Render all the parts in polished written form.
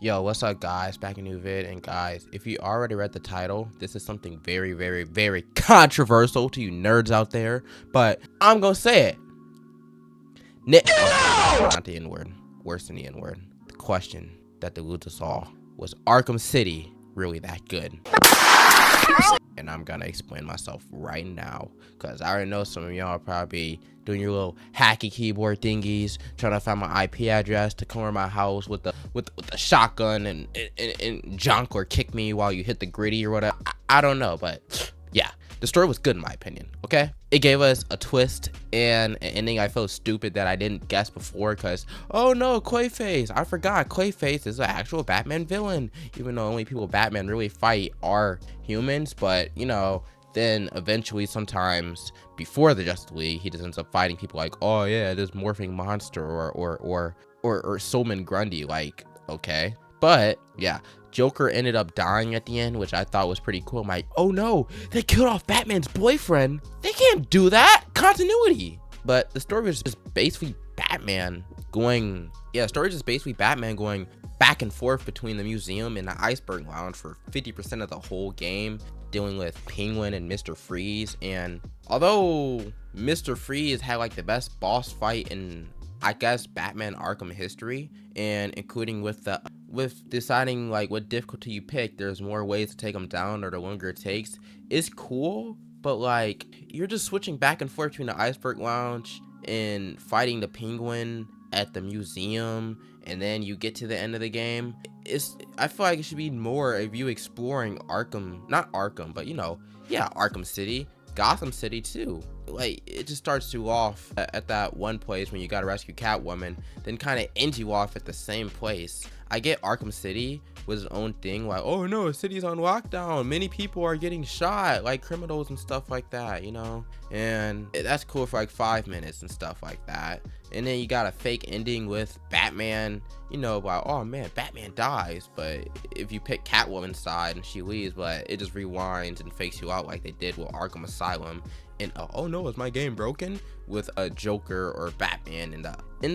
Yo, what's up guys? Back in a new vid, and guys, if you already read the title, this is something very controversial to you nerds out there, but I'm gonna say it. Not the N-word, worse than the N-word. The question that deluded us all, was Arkham City really that good? And I'm gonna explain myself right now, because I already know some of y'all probably doing your little hacky keyboard thingies, trying to find my IP address to come over my house with the shotgun and junk, or kick me while you hit the gritty or whatever. I don't know, but yeah, the story was good in my opinion. Okay, it gave us a twist and an ending I felt stupid that I didn't guess before, because oh no, Clayface, I forgot Clayface is an actual Batman villain, even though only people Batman really fight are humans. But you know, then eventually sometimes before the Justice League, he just ends up fighting people like, oh yeah, this morphing monster or Solomon Grundy. Like, okay, but yeah, Joker ended up dying at the end, which I thought was pretty cool. I'm like, oh no, they killed off Batman's boyfriend. They can't do that. Continuity. But the story was just basically Batman going, back and forth between the museum and the Iceberg Lounge for 50% of the whole game, dealing with Penguin and Mr. Freeze. And although Mr. Freeze had like the best boss fight in, I guess, Batman Arkham history, and including with deciding like what difficulty you pick, there's more ways to take them down or the longer it takes, is cool. But like, you're just switching back and forth between the Iceberg Lounge and fighting the Penguin at the museum, and then you get to the end of the game. I feel like it should be more of you exploring not Arkham, but you know, yeah, Arkham City, Gotham City too. Like, it just starts you off at that one place when you gotta rescue Catwoman, then kind of ends you off at the same place. I get Arkham City was its own thing, like, oh no, the city's on lockdown, many people are getting shot, like criminals and stuff like that, you know, and that's cool for like 5 minutes and stuff like that. And then you got a fake ending with Batman, you know, like, oh man, Batman dies, but if you pick Catwoman's side and she leaves, but it just rewinds and fakes you out like they did with Arkham Asylum. And oh no, is my game broken, with a Joker or Batman in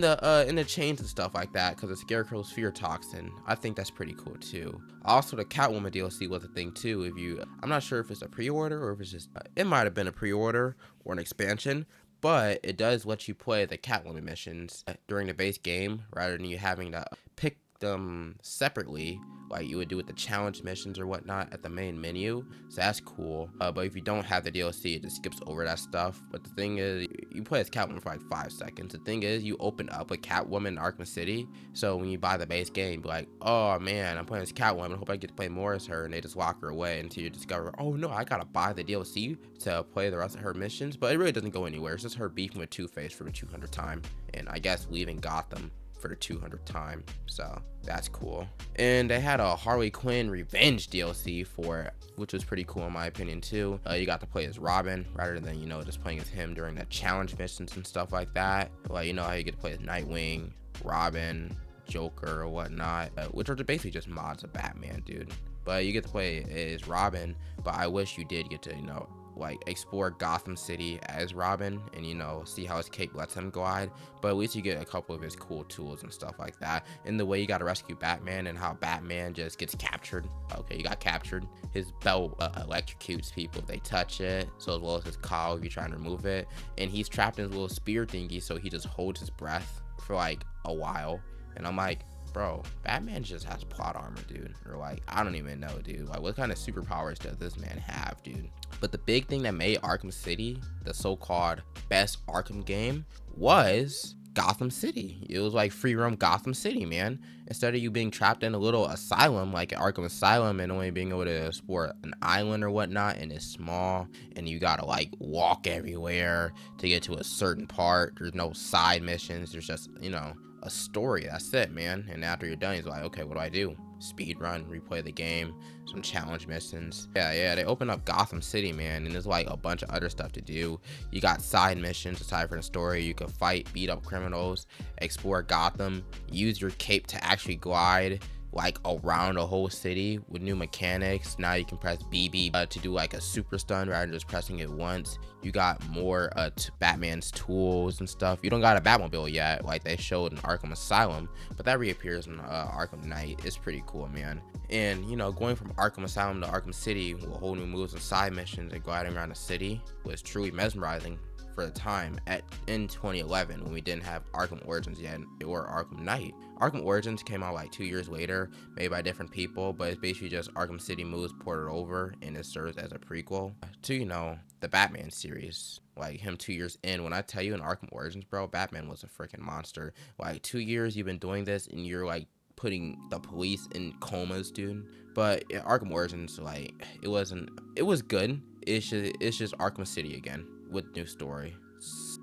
the chains and stuff like that, because of Scarecrow's fear toxin. I think that's pretty cool too. Also, the Catwoman DLC was a thing too. I'm not sure if it's a pre-order or if it's just it might have been a pre-order or an expansion, but it does let you play the Catwoman missions during the base game rather than you having to pick them separately like you would do with the challenge missions or whatnot at the main menu. So that's cool. But if you don't have the DLC, it just skips over that stuff. But the thing is, you play as Catwoman for like 5 seconds. The thing is, you open up with Catwoman in Arkham City, so when you buy the base game, be like, oh man, I'm playing as Catwoman, I hope I get to play more as her, and they just lock her away until you discover, oh no, I gotta buy the DLC to play the rest of her missions. But it really doesn't go anywhere. It's just her beefing with Two-Face for the 200th time, and I guess leaving Gotham for the 200th time, so that's cool. And they had a Harley Quinn Revenge DLC for it, which was pretty cool in my opinion too. You got to play as Robin rather than, you know, just playing as him during the challenge missions and stuff like that. Like, you know how you get to play as Nightwing, Robin, Joker or whatnot, which are basically just mods of Batman, dude. But you get to play as Robin, but I wish you did get to, you know, like explore Gotham City as Robin and, you know, see how his cape lets him glide. But at least you get a couple of his cool tools and stuff like that, and the way you got to rescue Batman and how Batman just gets captured. Okay, you got captured, his belt electrocutes people if they touch it, so as well as his cowl if you try and remove it, and he's trapped in his little spear thingy, so he just holds his breath for like a while. And I'm like, bro, Batman just has plot armor, dude. Or like, I don't even know, dude. Like, what kind of superpowers does this man have, dude? But the big thing that made Arkham City the so-called best Arkham game was Gotham City. It was like free roam Gotham City, man. Instead of you being trapped in a little asylum like Arkham Asylum and only being able to explore an island or whatnot, and it's small and you gotta like walk everywhere to get to a certain part. There's no side missions. There's just, you know, a story. That's it, man. And after you're done, he's like, okay, what do I do? Speed run, replay the game, some challenge missions. Yeah, they open up Gotham City, man, and there's like a bunch of other stuff to do. You got side missions aside from the story. You can fight, beat up criminals, explore Gotham, use your cape to actually glide, like around the whole city with new mechanics. Now you can press BB to do like a super stun rather than just pressing it once. You got more Batman's tools and stuff. You don't got a Batmobile yet like they showed in Arkham Asylum, but that reappears in Arkham Knight. It's pretty cool, man. And you know, going from Arkham Asylum to Arkham City with whole new moves and side missions and gliding around the city was truly mesmerizing for the time in 2011 when we didn't have Arkham Origins yet or Arkham Knight. Arkham Origins came out like 2 years later, made by different people, but it's basically just Arkham City moves ported over, and it serves as a prequel to, you know, the Batman series. Like him 2 years in, when I tell you in Arkham Origins, bro, Batman was a freaking monster. Like 2 years you've been doing this and you're like putting the police in comas, dude. But in Arkham Origins, like it was good. It's just Arkham City again with new story.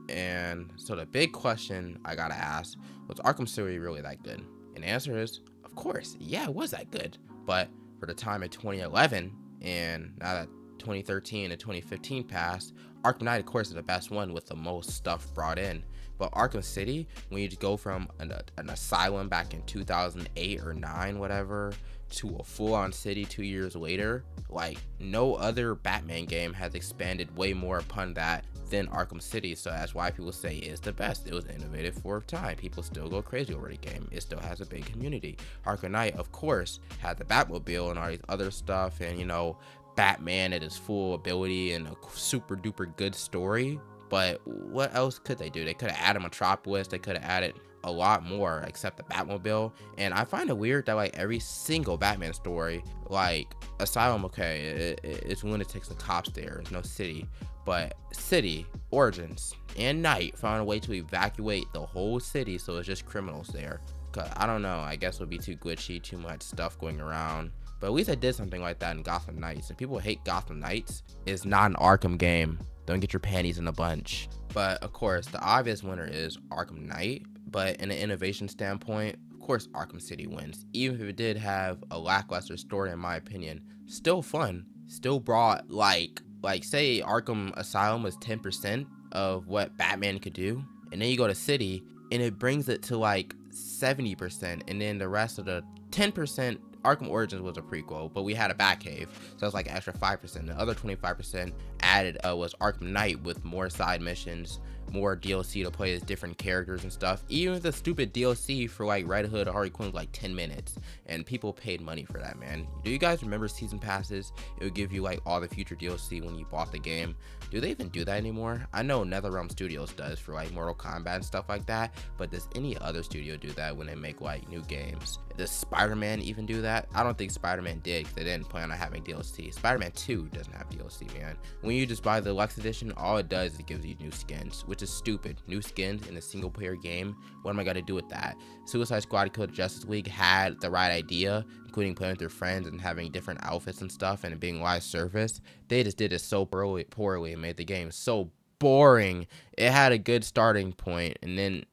And so the big question I gotta ask, was Arkham City really that good? And the answer is, of course, yeah, it was that good. But for the time of 2011, and now that 2013 and 2015 passed, Arkham Knight, of course, is the best one with the most stuff brought in. But Arkham City, when you go from an asylum back in 2008 or 9, whatever, to a full-on city 2 years later, like no other Batman game has expanded way more upon that than Arkham City. So that's why people say it's the best. It was innovative for a time. People still go crazy over the game. It still has a big community. Arkham Knight, of course, had the Batmobile and all these other stuff, and you know, Batman at his full ability and a super duper good story. But what else could they do? They could have added Metropolis. They could have added a lot more except the Batmobile. And I find it weird that like every single Batman story, like Asylum, okay, it's lunatics and cops there. There's no city. But City, Origins, and Night found a way to evacuate the whole city, so it's just criminals there. Cause I don't know, I guess it would be too glitchy, too much stuff going around. But at least I did something like that in Gotham Knights. And people hate Gotham Knights, it's not an Arkham game. Don't get your panties in a bunch. But of course, the obvious winner is Arkham Knight. But in an innovation standpoint, of course, Arkham City wins. Even if it did have a lackluster story, in my opinion, still fun. Still brought like say Arkham Asylum was 10% of what Batman could do, and then you go to City and it brings it to like 70%, and then the rest of the 10%, Arkham Origins was a prequel, but we had a Batcave, so that's like an extra 5%. The other 25% added was Arkham Knight with more side missions, more DLC to play as different characters and stuff. Even the stupid DLC for like Red Hood or Harley Quinn was like 10 minutes, and people paid money for that, man. Do you guys remember season passes? It would give you like all the future DLC when you bought the game. Do they even do that anymore? I know NetherRealm Studios does for like Mortal Kombat and stuff like that, but does any other studio do that when they make like new games? Does Spider-Man even do that? I don't think Spider-Man did, because they didn't plan on having DLC. Spider-Man 2 doesn't have DLC, man. When you just buy the Deluxe Edition, all it does is it gives you new skins, which is stupid. New skins in a single player game, what am I gonna do with that? Suicide Squad Kill the Justice League had the right idea, including playing with your friends and having different outfits and stuff and it being live service. They just did it so poorly and made the game so boring. It had a good starting point, and then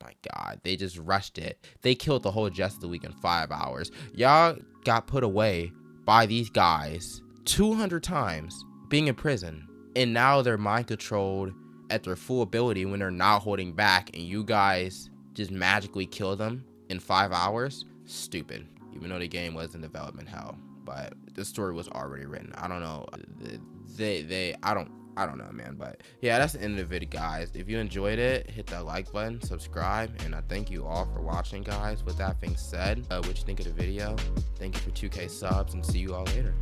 my god, they just rushed it. They killed the whole Justice League in 5 hours. Y'all got put away by these guys 200 times being in prison, and now they're mind controlled at their full ability when they're not holding back, and you guys just magically kill them in 5 hours. Stupid. Even though the game was in development hell, but the story was already written. I don't know. I don't know, man. But yeah, that's the end of the video, guys. If you enjoyed it, hit that like button, subscribe, and I thank you all for watching, guys. With that being said, what you think of the video? Thank you for 2K subs, and see you all later.